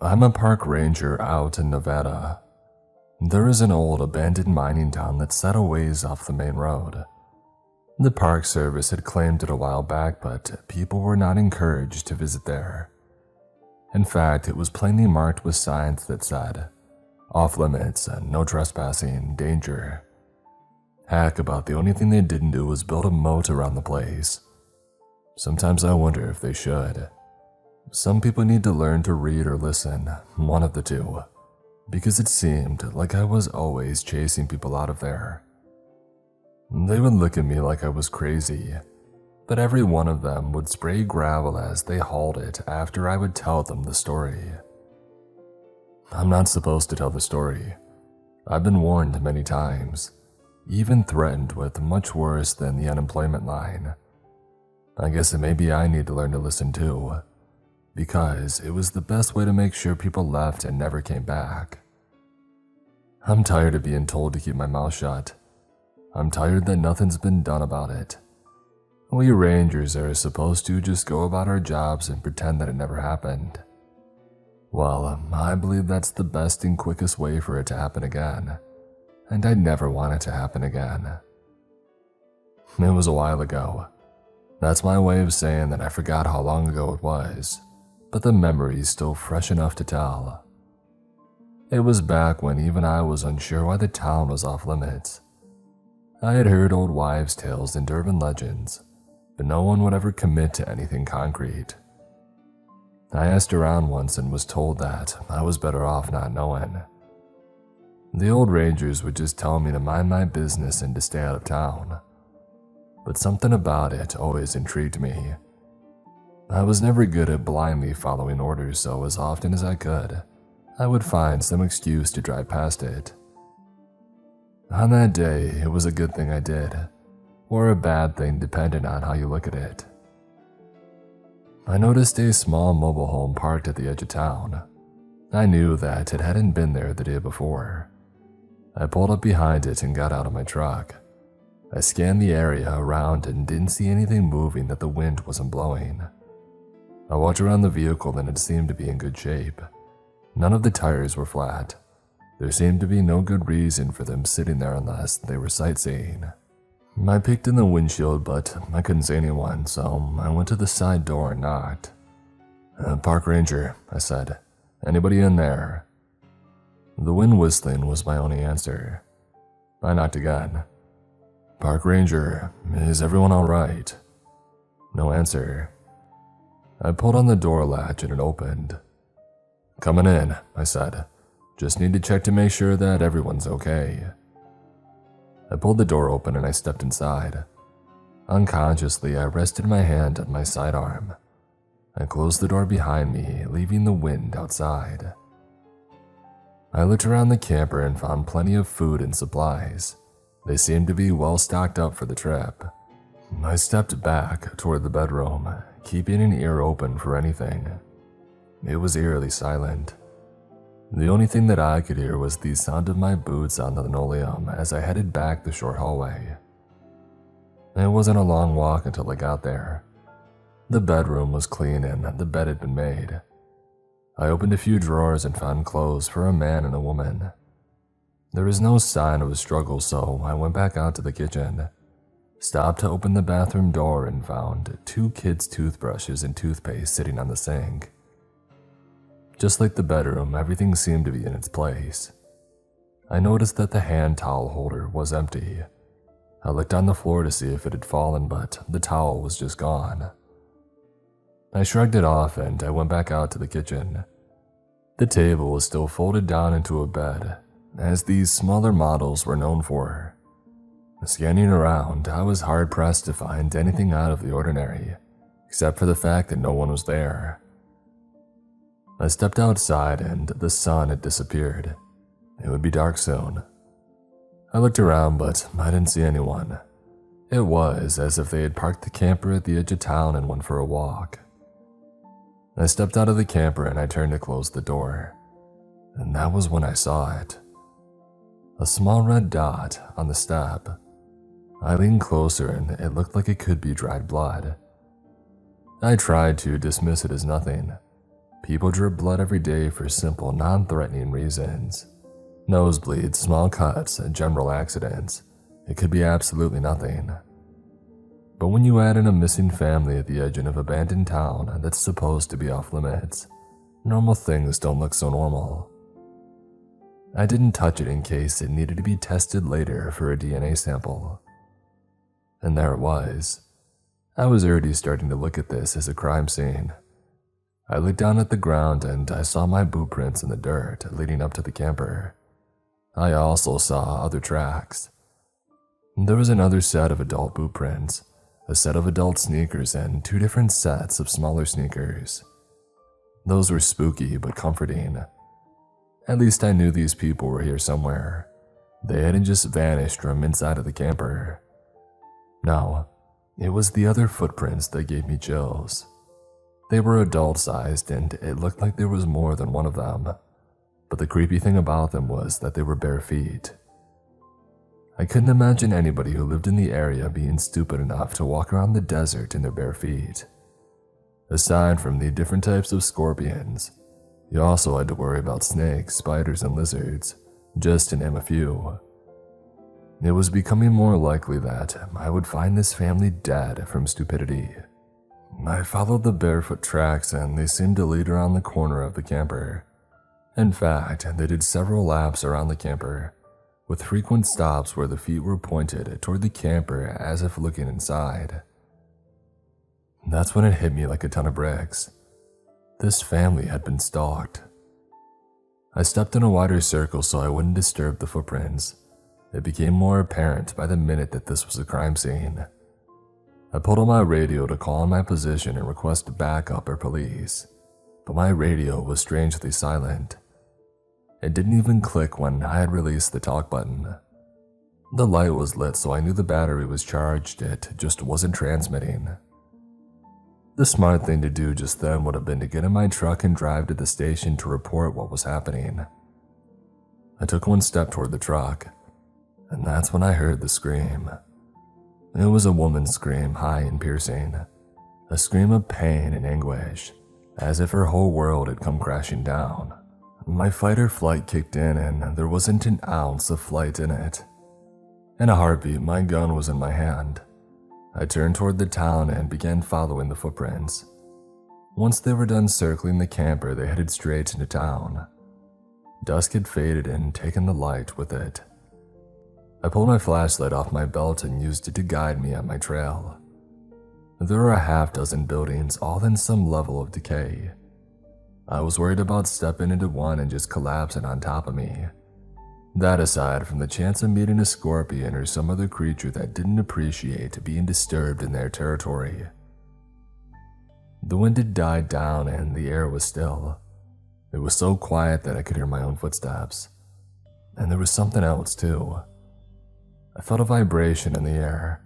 I'm a park ranger out in Nevada. There is an old abandoned mining town that's set a ways off the main road. The Park Service had claimed it a while back, but people were not encouraged to visit there. In fact, it was plainly marked with signs that said, "Off limits, no trespassing, danger." Heck, about the only thing they didn't do was build a moat around the place. Sometimes I wonder if they should. Some people need to learn to read or listen, one of the two, because it seemed like I was always chasing people out of there. They would look at me like I was crazy, but every one of them would spray gravel as they hauled it after I would tell them the story. I'm not supposed to tell the story. I've been warned many times, even threatened with much worse than the unemployment line. I guess maybe I need to learn to listen too, because it was the best way to make sure people left and never came back. I'm tired of being told to keep my mouth shut. I'm tired that nothing's been done about it. We rangers are supposed to just go about our jobs and pretend that it never happened. Well, I believe that's the best and quickest way for it to happen again, and I never want it to happen again. It was a while ago. That's my way of saying that I forgot how long ago it was, but the memory's still fresh enough to tell. It was back when even I was unsure why the town was off limits. I had heard old wives' tales and urban legends, but no one would ever commit to anything concrete. I asked around once and was told that I was better off not knowing. The old rangers would just tell me to mind my business and to stay out of town. But something about it always intrigued me. I was never good at blindly following orders, so as often as I could, I would find some excuse to drive past it. On that day, it was a good thing I did, or a bad thing depending on how you look at it. I noticed a small mobile home parked at the edge of town. I knew that it hadn't been there the day before. I pulled up behind it and got out of my truck. I scanned the area around and didn't see anything moving that the wind wasn't blowing. I walked around the vehicle and it seemed to be in good shape. None of the tires were flat. There seemed to be no good reason for them sitting there unless they were sightseeing. I peeked in the windshield, but I couldn't see anyone, so I went to the side door and knocked. "Park ranger," I said. "Anybody in there?" The wind whistling was my only answer. I knocked again. "Park ranger, is everyone all right?" No answer. I pulled on the door latch and it opened. "Coming in," I said. "Just need to check to make sure that everyone's okay." I pulled the door open and I stepped inside. Unconsciously, I rested my hand on my sidearm. I closed the door behind me, leaving the wind outside. I looked around the camper and found plenty of food and supplies. They seemed to be well stocked up for the trip. I stepped back toward the bedroom, keeping an ear open for anything. It was eerily silent. The only thing that I could hear was the sound of my boots on the linoleum as I headed back the short hallway. It wasn't a long walk until I got there. The bedroom was clean and the bed had been made. I opened a few drawers and found clothes for a man and a woman. There was no sign of a struggle, so I went back out to the kitchen, stopped to open the bathroom door and found 2 kids' toothbrushes and toothpaste sitting on the sink. Just like the bedroom, everything seemed to be in its place. I noticed that the hand towel holder was empty. I looked on the floor to see if it had fallen, but the towel was just gone. I shrugged it off and I went back out to the kitchen. The table was still folded down into a bed, as these smaller models were known for. Scanning around, I was hard-pressed to find anything out of the ordinary, except for the fact that no one was there. I stepped outside and the sun had disappeared. It would be dark soon. I looked around, but I didn't see anyone. It was as if they had parked the camper at the edge of town and went for a walk. I stepped out of the camper and I turned to close the door. And that was when I saw it. A small red dot on the step. I leaned closer and it looked like it could be dried blood. I tried to dismiss it as nothing, People drip blood every day for simple, non-threatening reasons. Nosebleeds, small cuts, and general accidents. It could be absolutely nothing. But when you add in a missing family at the edge of an abandoned town that's supposed to be off limits, normal things don't look so normal. I didn't touch it in case it needed to be tested later for a DNA sample. And there it was. I was already starting to look at this as a crime scene. I looked down at the ground and I saw my boot prints in the dirt leading up to the camper. I also saw other tracks. There was another set of adult boot prints, a set of adult sneakers, and 2 different sets of smaller sneakers. Those were spooky but comforting. At least I knew these people were here somewhere. They hadn't just vanished from inside of the camper. No, it was the other footprints that gave me chills. They were adult-sized and it looked like there was more than one of them. But the creepy thing about them was that they were bare feet. I couldn't imagine anybody who lived in the area being stupid enough to walk around the desert in their bare feet. Aside from the different types of scorpions, you also had to worry about snakes, spiders, and lizards, just to name a few. It was becoming more likely that I would find this family dead from stupidity. I followed the barefoot tracks and they seemed to lead around the corner of the camper. In fact, they did several laps around the camper, with frequent stops where the feet were pointed toward the camper as if looking inside. That's when it hit me like a ton of bricks. This family had been stalked. I stepped in a wider circle so I wouldn't disturb the footprints. It became more apparent by the minute that this was a crime scene. I pulled on my radio to call in my position and request backup or police, but my radio was strangely silent. It didn't even click when I had released the talk button. The light was lit so I knew the battery was charged, it just wasn't transmitting. The smart thing to do just then would have been to get in my truck and drive to the station to report what was happening. I took one step toward the truck, and that's when I heard the scream. It was a woman's scream, high and piercing, a scream of pain and anguish, as if her whole world had come crashing down. My fight or flight kicked in and there wasn't an ounce of flight in it. In a heartbeat, my gun was in my hand. I turned toward the town and began following the footprints. Once they were done circling the camper, they headed straight into town. Dusk had faded and taken the light with it. I pulled my flashlight off my belt and used it to guide me on my trail. There were a half-dozen buildings, all in some level of decay. I was worried about stepping into one and just collapsing on top of me. That aside from the chance of meeting a scorpion or some other creature that didn't appreciate being disturbed in their territory. The wind had died down and the air was still. It was so quiet that I could hear my own footsteps. And there was something else too. I felt a vibration in the air.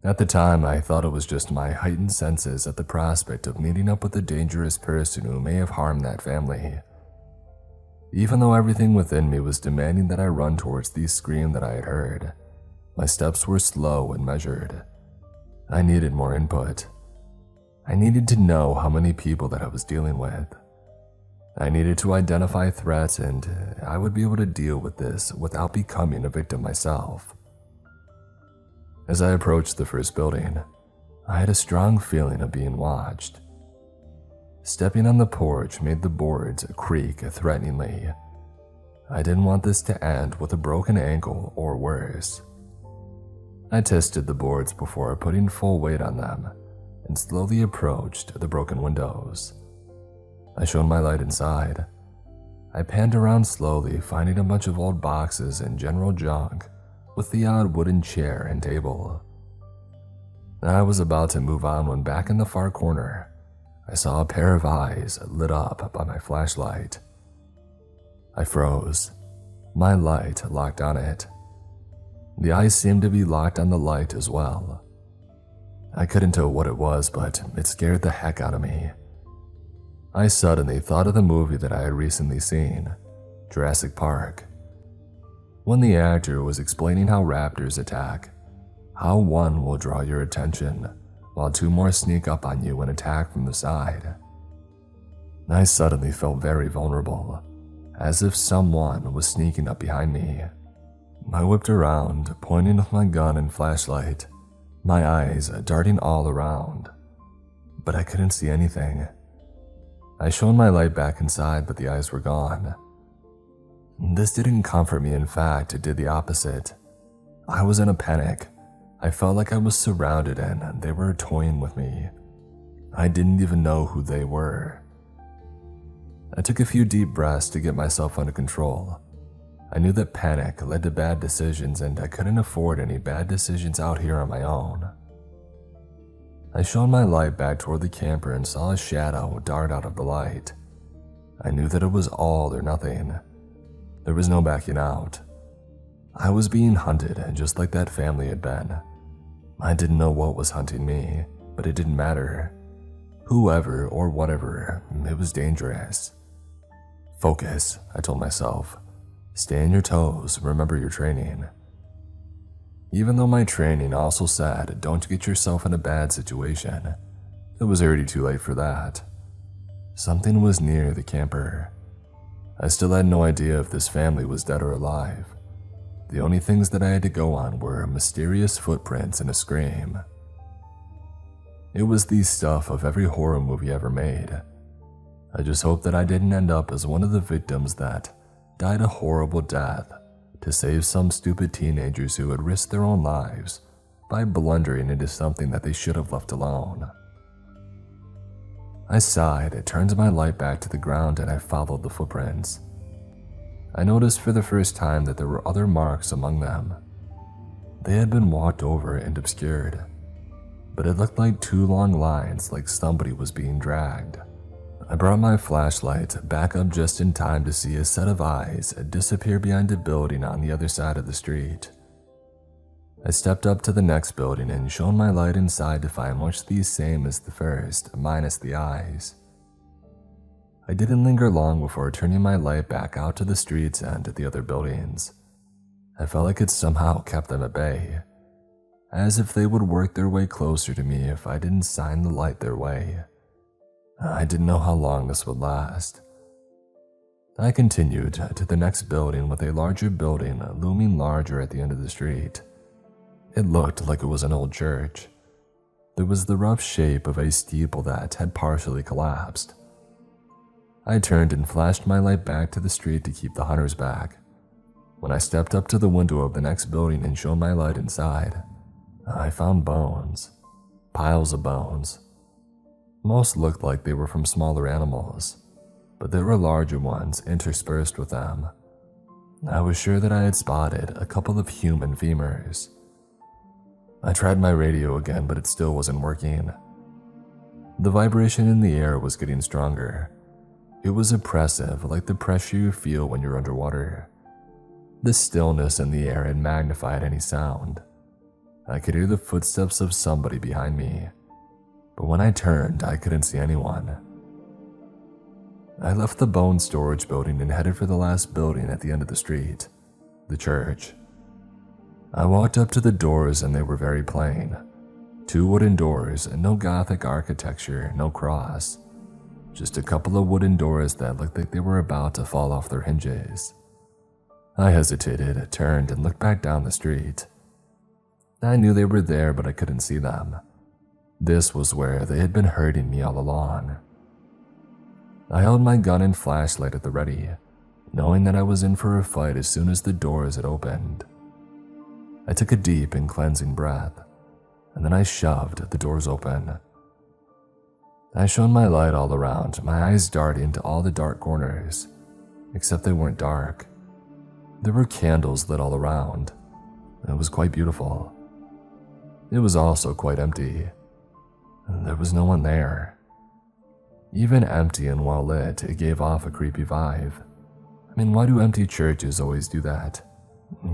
At the time, I thought it was just my heightened senses at the prospect of meeting up with a dangerous person who may have harmed that family. Even though everything within me was demanding that I run towards the scream that I had heard, my steps were slow and measured. I needed more input. I needed to know how many people that I was dealing with. I needed to identify threats, and I would be able to deal with this without becoming a victim myself. As I approached the first building, I had a strong feeling of being watched. Stepping on the porch made the boards creak threateningly. I didn't want this to end with a broken ankle or worse. I tested the boards before putting full weight on them and slowly approached the broken windows. I shone my light inside. I panned around slowly, finding a bunch of old boxes and general junk, with the odd wooden chair and table. I was about to move on when back in the far corner, I saw a pair of eyes lit up by my flashlight. I froze. My light locked on it. The eyes seemed to be locked on the light as well. I couldn't tell what it was, but it scared the heck out of me. I suddenly thought of the movie that I had recently seen, Jurassic Park. When the actor was explaining how raptors attack, how one will draw your attention while two more sneak up on you and attack from the side. I suddenly felt very vulnerable, as if someone was sneaking up behind me. I whipped around, pointing with my gun and flashlight, my eyes darting all around, but I couldn't see anything. I shone my light back inside, but the eyes were gone. This didn't comfort me. In fact, it did the opposite. I was in a panic. I felt like I was surrounded and they were toying with me. I didn't even know who they were. I took a few deep breaths to get myself under control. I knew that panic led to bad decisions, and I couldn't afford any bad decisions out here on my own. I shone my light back toward the camper and saw a shadow dart out of the light. I knew that it was all or nothing. There was no backing out. I was being hunted just like that family had been. I didn't know what was hunting me, but it didn't matter. Whoever or whatever, it was dangerous. Focus, I told myself. Stay on your toes, remember your training. Even though my training also said don't get yourself in a bad situation, it was already too late for that. Something was near the camper. I still had no idea if this family was dead or alive. The only things that I had to go on were mysterious footprints and a scream. It was the stuff of every horror movie ever made. I just hoped that I didn't end up as one of the victims that died a horrible death to save some stupid teenagers who had risked their own lives by blundering into something that they should have left alone. I sighed, turned my light back to the ground, and I followed the footprints. I noticed for the first time that there were other marks among them. They had been walked over and obscured, but it looked like two long lines, like somebody was being dragged. I brought my flashlight back up just in time to see a set of eyes disappear behind a building on the other side of the street. I stepped up to the next building and shone my light inside to find much the same as the first, minus the eyes. I didn't linger long before turning my light back out to the streets and the other buildings. I felt like it somehow kept them at bay, as if they would work their way closer to me if I didn't shine the light their way. I didn't know how long this would last. I continued to the next building with a larger building looming larger at the end of the street. It looked like it was an old church. There was the rough shape of a steeple that had partially collapsed. I turned and flashed my light back to the street to keep the hunters back. When I stepped up to the window of the next building and shone my light inside, I found bones. Piles of bones. Most looked like they were from smaller animals, but there were larger ones interspersed with them. I was sure that I had spotted a couple of human femurs. I tried my radio again, but it still wasn't working. The vibration in the air was getting stronger. It was oppressive, like the pressure you feel when you're underwater. The stillness in the air had magnified any sound. I could hear the footsteps of somebody behind me, but when I turned, I couldn't see anyone. I left the bone storage building and headed for the last building at the end of the street, the church. I walked up to the doors and they were very plain. 2 wooden doors, no Gothic architecture, no cross. Just a couple of wooden doors that looked like they were about to fall off their hinges. I hesitated, turned, and looked back down the street. I knew they were there, but I couldn't see them. This was where they had been hurting me all along. I held my gun and flashlight at the ready, knowing that I was in for a fight as soon as the doors had opened. I took a deep and cleansing breath, and then I shoved the doors open. I shone my light all around, my eyes darting to all the dark corners, except they weren't dark. There were candles lit all around, and it was quite beautiful. It was also quite empty. There was no one there. Even empty and well lit, it gave off a creepy vibe. I mean, why do empty churches always do that?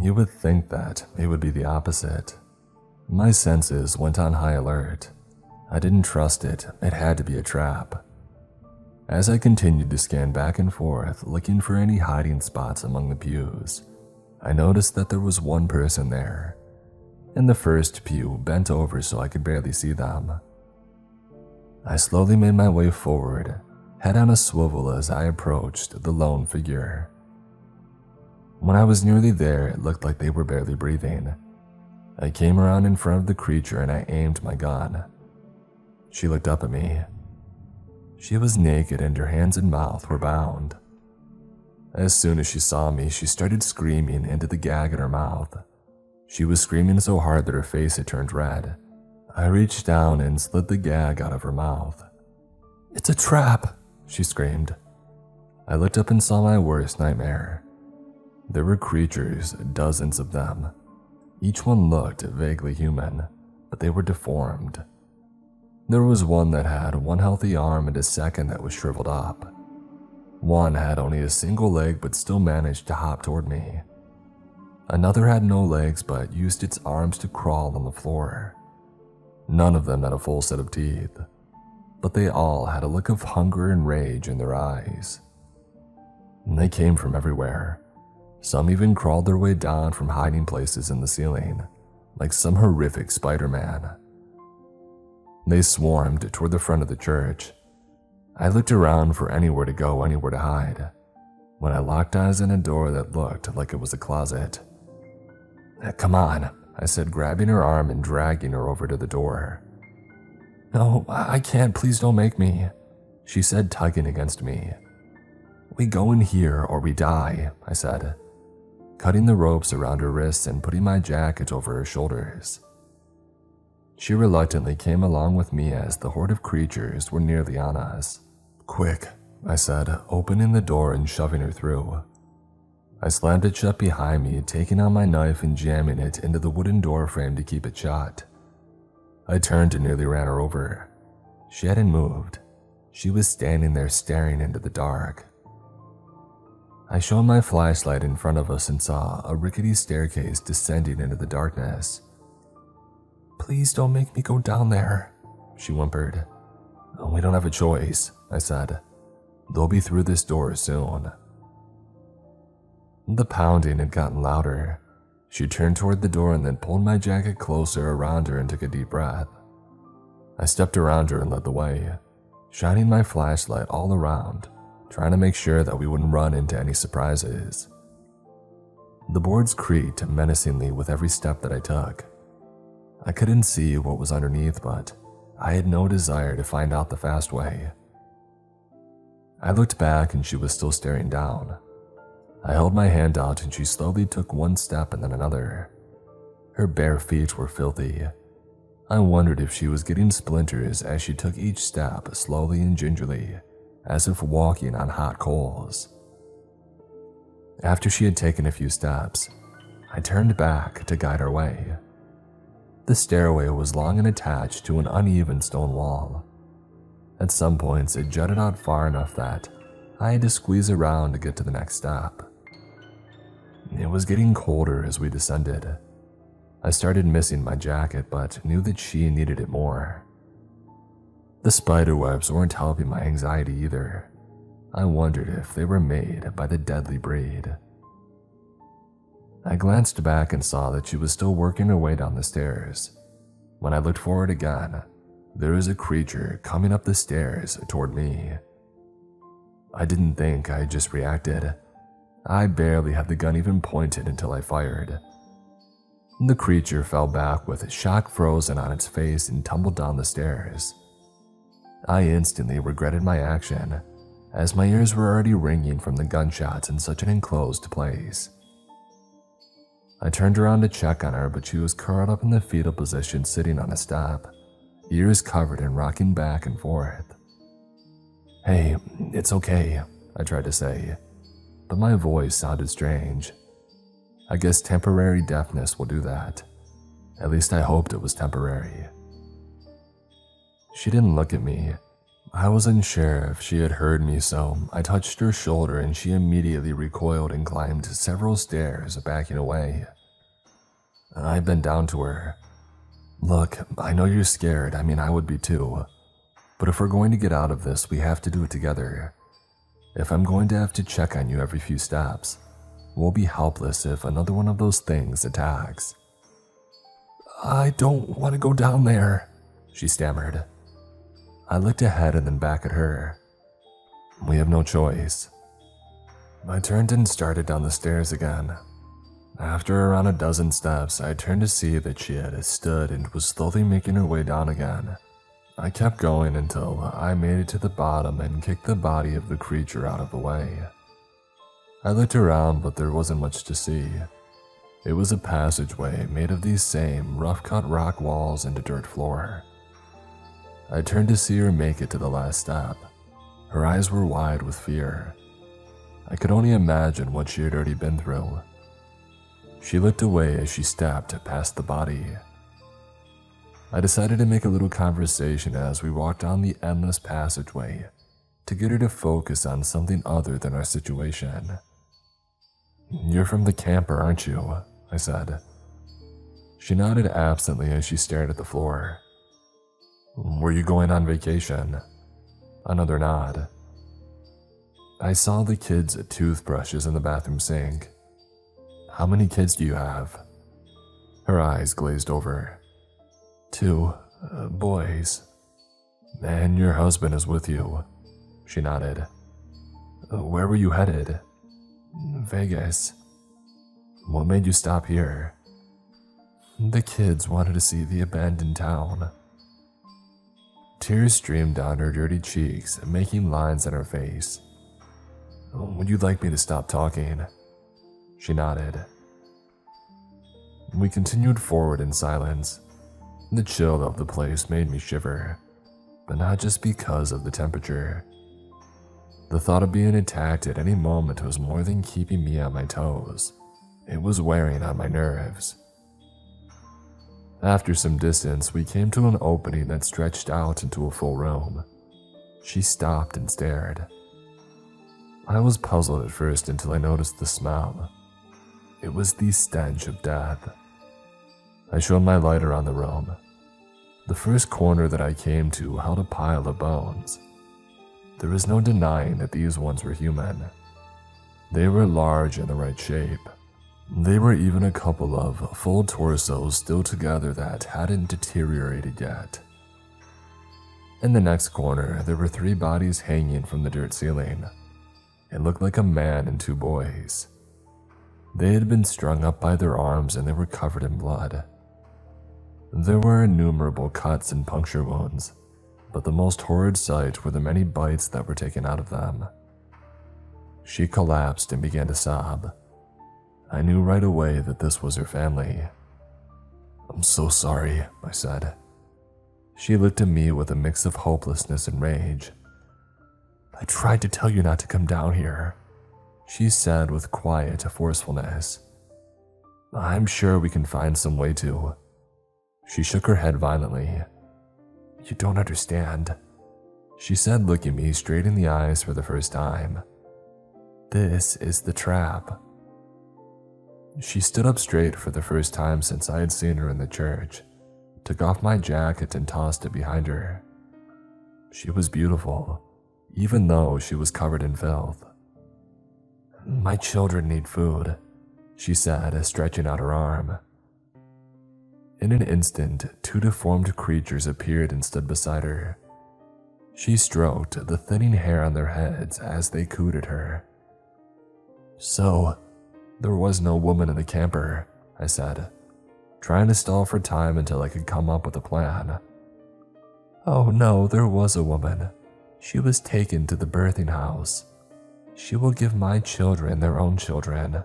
You would think that it would be the opposite. My senses went on high alert. I didn't trust it. It had to be a trap. As I continued to scan back and forth, looking for any hiding spots among the pews, I noticed that there was one person there. In the first pew, bent over so I could barely see them. I slowly made my way forward, head on a swivel as I approached the lone figure. When I was nearly there, it looked like they were barely breathing. I came around in front of the creature and I aimed my gun. She looked up at me. She was naked and her hands and mouth were bound. As soon as she saw me, she started screaming into the gag in her mouth. She was screaming so hard that her face had turned red. I reached down and slid the gag out of her mouth. "It's a trap," she screamed. I looked up and saw my worst nightmare. There were creatures, dozens of them. Each one looked vaguely human, but they were deformed. There was one that had one healthy arm and a second that was shriveled up. One had only a single leg but still managed to hop toward me. Another had no legs but used its arms to crawl on the floor. None of them had a full set of teeth, but they all had a look of hunger and rage in their eyes. And they came from everywhere. Some even crawled their way down from hiding places in the ceiling, like some horrific Spider-Man. They swarmed toward the front of the church. I looked around for anywhere to go, anywhere to hide, when I locked eyes on a door that looked like it was a closet. "Come on," I said, grabbing her arm and dragging her over to the door. "No, I can't, please don't make me," she said, tugging against me. "We go in here or we die," I said, cutting the ropes around her wrists and putting my jacket over her shoulders. She reluctantly came along with me as the horde of creatures were nearly on us. "Quick," I said, opening the door and shoving her through. I slammed it shut behind me, taking out my knife and jamming it into the wooden door frame to keep it shut. I turned and nearly ran her over. She hadn't moved. She was standing there staring into the dark. I shone my flashlight in front of us and saw a rickety staircase descending into the darkness. "Please don't make me go down there," she whimpered. "We don't have a choice," I said. "They'll be through this door soon." The pounding had gotten louder. She turned toward the door and then pulled my jacket closer around her and took a deep breath. I stepped around her and led the way, shining my flashlight all around, trying to make sure that we wouldn't run into any surprises. The boards creaked menacingly with every step that I took. I couldn't see what was underneath, but I had no desire to find out the fast way. I looked back and she was still staring down. I held my hand out and she slowly took one step and then another. Her bare feet were filthy. I wondered if she was getting splinters as she took each step slowly and gingerly, as if walking on hot coals. After she had taken a few steps, I turned back to guide her way. The stairway was long and attached to an uneven stone wall. At some points, it jutted out far enough that I had to squeeze around to get to the next step. It was getting colder as we descended. I started missing my jacket, but knew that she needed it more. The spider webs weren't helping my anxiety either. I wondered if they were made by the deadly breed. I glanced back and saw that she was still working her way down the stairs. When I looked forward again, there was a creature coming up the stairs toward me. I didn't think, I just reacted. I barely had the gun even pointed until I fired. The creature fell back with shock frozen on its face and tumbled down the stairs. I instantly regretted my action, as my ears were already ringing from the gunshots in such an enclosed place. I turned around to check on her, but she was curled up in the fetal position sitting on a step, ears covered and rocking back and forth. "Hey, it's okay," I tried to say, but my voice sounded strange. I guess temporary deafness will do that. At least I hoped it was temporary. She didn't look at me. I wasn't sure if she had heard me, so I touched her shoulder and she immediately recoiled and climbed several stairs, backing away. I bent down to her. "Look, I know you're scared. I would be too. But if we're going to get out of this, we have to do it together. If I'm going to have to check on you every few steps, we'll be helpless if another one of those things attacks." "I don't want to go down there," she stammered. I looked ahead and then back at her. We have no choice. I turned and started down the stairs again. After around a dozen steps, I turned to see that she had stood and was slowly making her way down again. I kept going until I made it to the bottom and kicked the body of the creature out of the way. I looked around, but there wasn't much to see. It was a passageway made of these same rough-cut rock walls and a dirt floor. I turned to see her make it to the last step. Her eyes were wide with fear. I could only imagine what she had already been through. She looked away as she stepped past the body. I decided to make a little conversation as we walked down the endless passageway to get her to focus on something other than our situation. "You're from the camper, aren't you?" I said. She nodded absently as she stared at the floor. "Were you going on vacation?" Another nod. I saw the kids' toothbrushes in the bathroom sink. "How many kids do you have?" Her eyes glazed over. "Two boys." "And your husband is with you?" She nodded. "Where were you headed?" "Vegas." "What made you stop here?" "The kids wanted to see the abandoned town." Tears streamed down her dirty cheeks, making lines on her face. "Would you like me to stop talking?" She nodded. We continued forward in silence. The chill of the place made me shiver, but not just because of the temperature. The thought of being attacked at any moment was more than keeping me on my toes. It was wearing on my nerves. After some distance, we came to an opening that stretched out into a full room. She stopped and stared. I was puzzled at first until I noticed the smell. It was the stench of death. I shone my light around the room. The first corner that I came to held a pile of bones. There was no denying that these ones were human. They were large and the right shape. There were even a couple of full torsos still together that hadn't deteriorated yet. In the next corner, there were 3 bodies hanging from the dirt ceiling. It looked like a man and 2 boys. They had been strung up by their arms and they were covered in blood. There were innumerable cuts and puncture wounds, but the most horrid sight were the many bites that were taken out of them. She collapsed and began to sob. I knew right away that this was her family. "I'm so sorry," I said. She looked at me with a mix of hopelessness and rage. "I tried to tell you not to come down here," she said with quiet forcefulness. "I'm sure we can find some way to." She shook her head violently. "You don't understand," she said, looking me straight in the eyes for the first time. "This is the trap." She stood up straight for the first time since I had seen her in the church, took off my jacket and tossed it behind her. She was beautiful, even though she was covered in filth. "My children need food," she said, stretching out her arm. In an instant, 2 deformed creatures appeared and stood beside her. She stroked the thinning hair on their heads as they cooed at her. "So, there was no woman in the camper," I said, trying to stall for time until I could come up with a plan. "Oh no, there was a woman. She was taken to the birthing house. She will give my children their own children.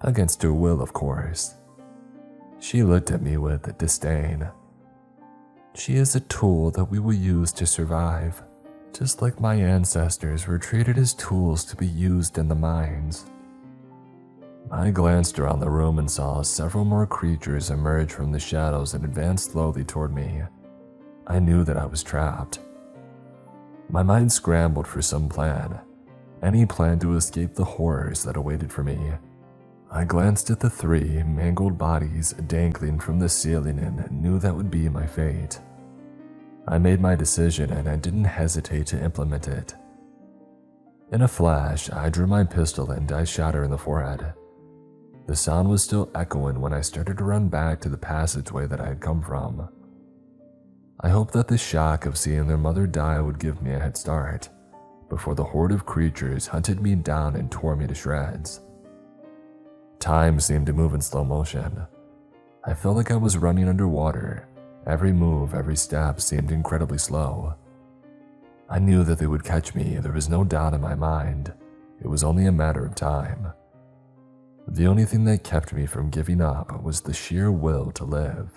Against her will, of course." She looked at me with disdain. "She is a tool that we will use to survive, just like my ancestors were treated as tools to be used in the mines." I glanced around the room and saw several more creatures emerge from the shadows and advance slowly toward me. I knew that I was trapped. My mind scrambled for some plan, any plan to escape the horrors that awaited for me. I glanced at the 3 mangled bodies dangling from the ceiling and knew that would be my fate. I made my decision and I didn't hesitate to implement it. In a flash, I drew my pistol and I shot her in the forehead. The sound was still echoing when I started to run back to the passageway that I had come from. I hoped that the shock of seeing their mother die would give me a head start, before the horde of creatures hunted me down and tore me to shreds. Time seemed to move in slow motion. I felt like I was running underwater. Every move, every step seemed incredibly slow. I knew that they would catch me, there was no doubt in my mind. It was only a matter of time. The only thing that kept me from giving up was the sheer will to live.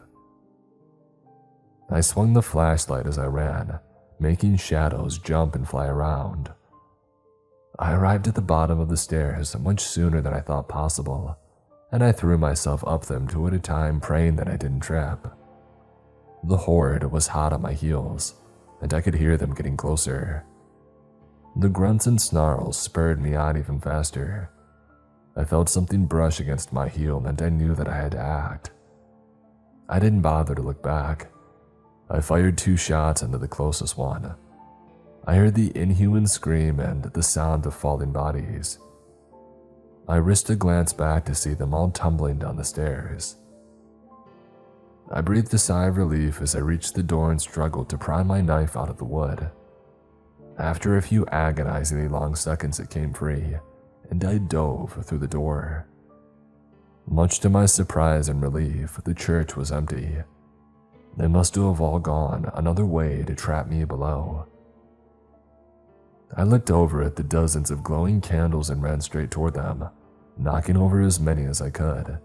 I swung the flashlight as I ran, making shadows jump and fly around. I arrived at the bottom of the stairs much sooner than I thought possible, and I threw myself up them two at a time, praying that I didn't trip. The horde was hot on my heels, and I could hear them getting closer. The grunts and snarls spurred me on even faster. I felt something brush against my heel, and I knew that I had to act. I didn't bother to look back. I fired 2 shots into the closest one. I heard the inhuman scream and the sound of falling bodies. I risked a glance back to see them all tumbling down the stairs. I breathed a sigh of relief as I reached the door and struggled to pry my knife out of the wood. After a few agonizingly long seconds, it came free, and I dove through the door. Much to my surprise and relief, the church was empty. They must have all gone another way to trap me below. I looked over at the dozens of glowing candles and ran straight toward them, knocking over as many as I could.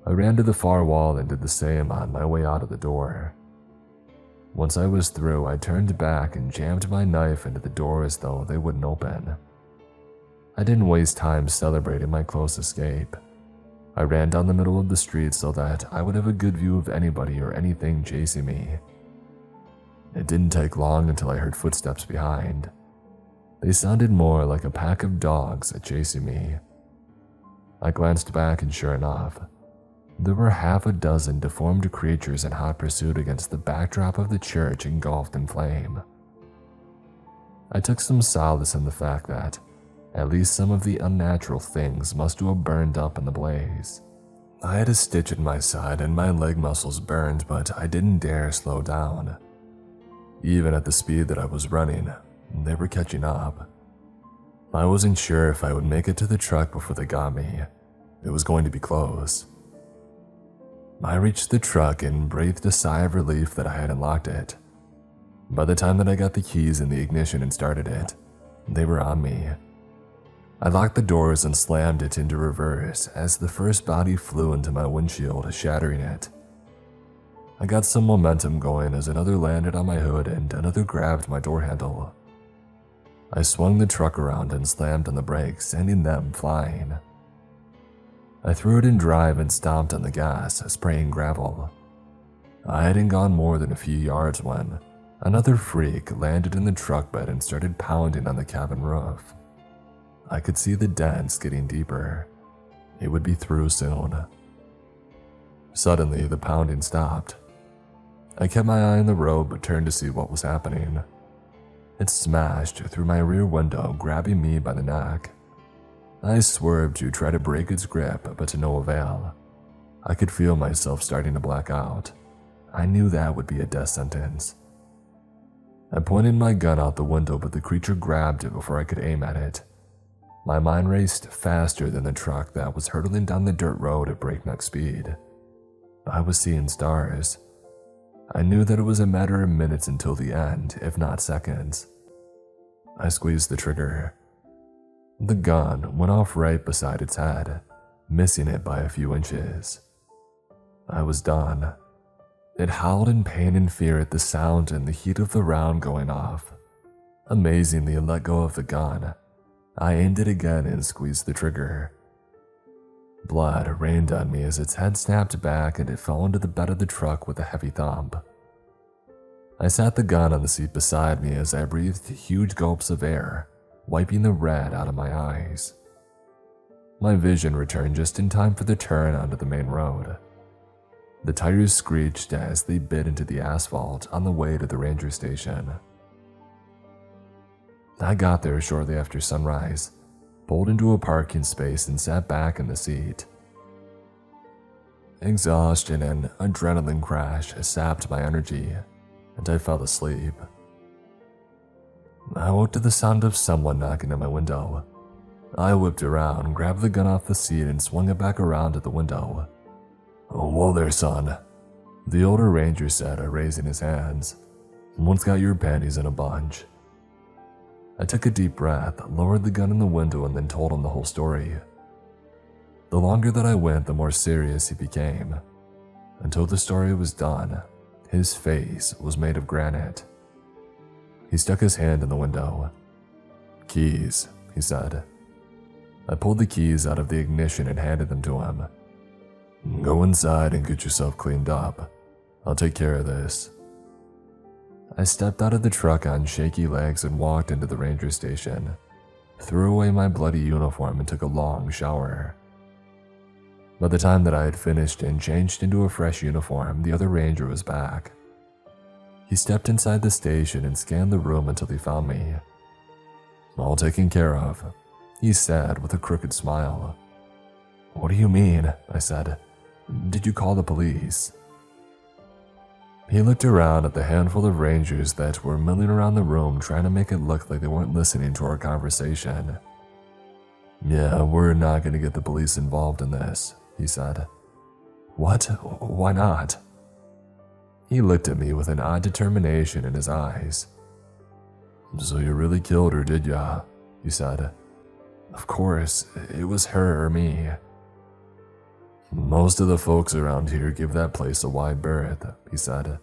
I ran to the far wall and did the same on my way out of the door. Once I was through, I turned back and jammed my knife into the door as though they wouldn't open. I didn't waste time celebrating my close escape. I ran down the middle of the street so that I would have a good view of anybody or anything chasing me. It didn't take long until I heard footsteps behind. They sounded more like a pack of dogs chasing me. I glanced back and sure enough, there were half a dozen deformed creatures in hot pursuit against the backdrop of the church engulfed in flame. I took some solace in the fact that at least some of the unnatural things must have burned up in the blaze. I had a stitch in my side and my leg muscles burned, but I didn't dare slow down. Even at the speed that I was running, they were catching up. I wasn't sure if I would make it to the truck before they got me. It was going to be close. I reached the truck and breathed a sigh of relief that I had unlocked it. By the time that I got the keys in the ignition and started it, they were on me. I locked the doors and slammed it into reverse as the first body flew into my windshield, shattering it. I got some momentum going as another landed on my hood and another grabbed my door handle. I swung the truck around and slammed on the brakes, sending them flying. I threw it in drive and stomped on the gas, spraying gravel. I hadn't gone more than a few yards when another freak landed in the truck bed and started pounding on the cabin roof. I could see the dents getting deeper. It would be through soon. Suddenly, the pounding stopped. I kept my eye on the road but turned to see what was happening. It smashed through my rear window, grabbing me by the neck. I swerved to try to break its grip, but to no avail. I could feel myself starting to black out. I knew that would be a death sentence. I pointed my gun out the window, but the creature grabbed it before I could aim at it. My mind raced faster than the truck that was hurtling down the dirt road at breakneck speed. I was seeing stars. I knew that it was a matter of minutes until the end, if not seconds. I squeezed the trigger. The gun went off right beside its head, missing it by a few inches. I was done. It howled in pain and fear at the sound and the heat of the round going off. Amazingly, I let go of the gun. I aimed it again and squeezed the trigger. Blood rained on me as its head snapped back and it fell into the bed of the truck with a heavy thump. I sat the gun on the seat beside me as I breathed huge gulps of air, wiping the red out of my eyes. My vision returned just in time for the turn onto the main road. The tires screeched as they bit into the asphalt on the way to the ranger station. I got there shortly after sunrise, pulled into a parking space and sat back in the seat. Exhaustion and adrenaline crash sapped my energy, and I fell asleep. I woke to the sound of someone knocking at my window. I whipped around, grabbed the gun off the seat, and swung it back around at the window. "Whoa there, son," the older ranger said, raising his hands. "What's got your panties in a bunch?" I took a deep breath, lowered the gun in the window, and then told him the whole story. The longer that I went, the more serious he became. Until the story was done, his face was made of granite. He stuck his hand in the window. "Keys," he said. I pulled the keys out of the ignition and handed them to him. "Go inside and get yourself cleaned up. I'll take care of this." I stepped out of the truck on shaky legs and walked into the ranger station, threw away my bloody uniform, and took a long shower. By the time that I had finished and changed into a fresh uniform, the other ranger was back. He stepped inside the station and scanned the room until he found me. "All taken care of," he said with a crooked smile. "What do you mean?" I said. "Did you call the police?" He looked around at the handful of rangers that were milling around the room, trying to make it look like they weren't listening to our conversation. "Yeah, we're not going to get the police involved in this," he said. "What? Why not?" He looked at me with an odd determination in his eyes. "So you really killed her, did ya?" he said. "Of course, it was her or me." "Most of the folks around here give that place a wide berth," he said.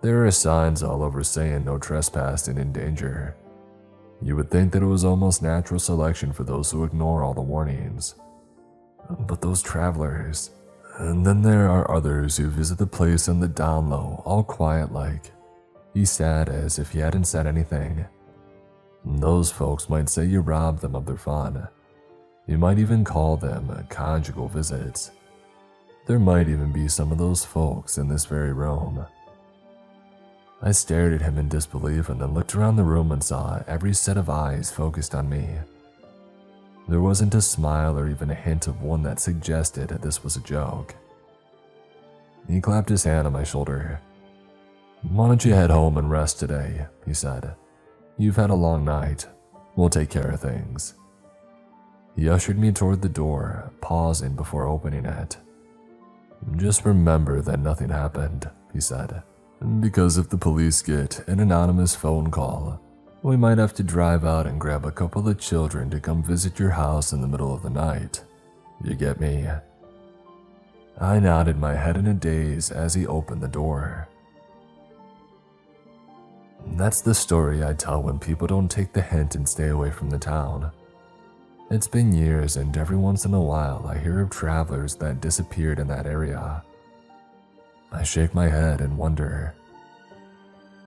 "There are signs all over saying no trespassing in danger. You would think that it was almost natural selection for those who ignore all the warnings. But those travelers, and then there are others who visit the place on the down low, all quiet like." He said as if he hadn't said anything. "Those folks might say you robbed them of their fun. You might even call them conjugal visits. There might even be some of those folks in this very room." I stared at him in disbelief and then looked around the room and saw every set of eyes focused on me. There wasn't a smile or even a hint of one that suggested this was a joke. He clapped his hand on my shoulder. "Why don't you head home and rest today?" he said. "You've had a long night. We'll take care of things." He ushered me toward the door, pausing before opening it. "Just remember that nothing happened," he said. "Because if the police get an anonymous phone call, we might have to drive out and grab a couple of children to come visit your house in the middle of the night. You get me?" I nodded my head in a daze as he opened the door. That's the story I tell when people don't take the hint and stay away from the town. It's been years, and every once in a while I hear of travelers that disappeared in that area. I shake my head and wonder,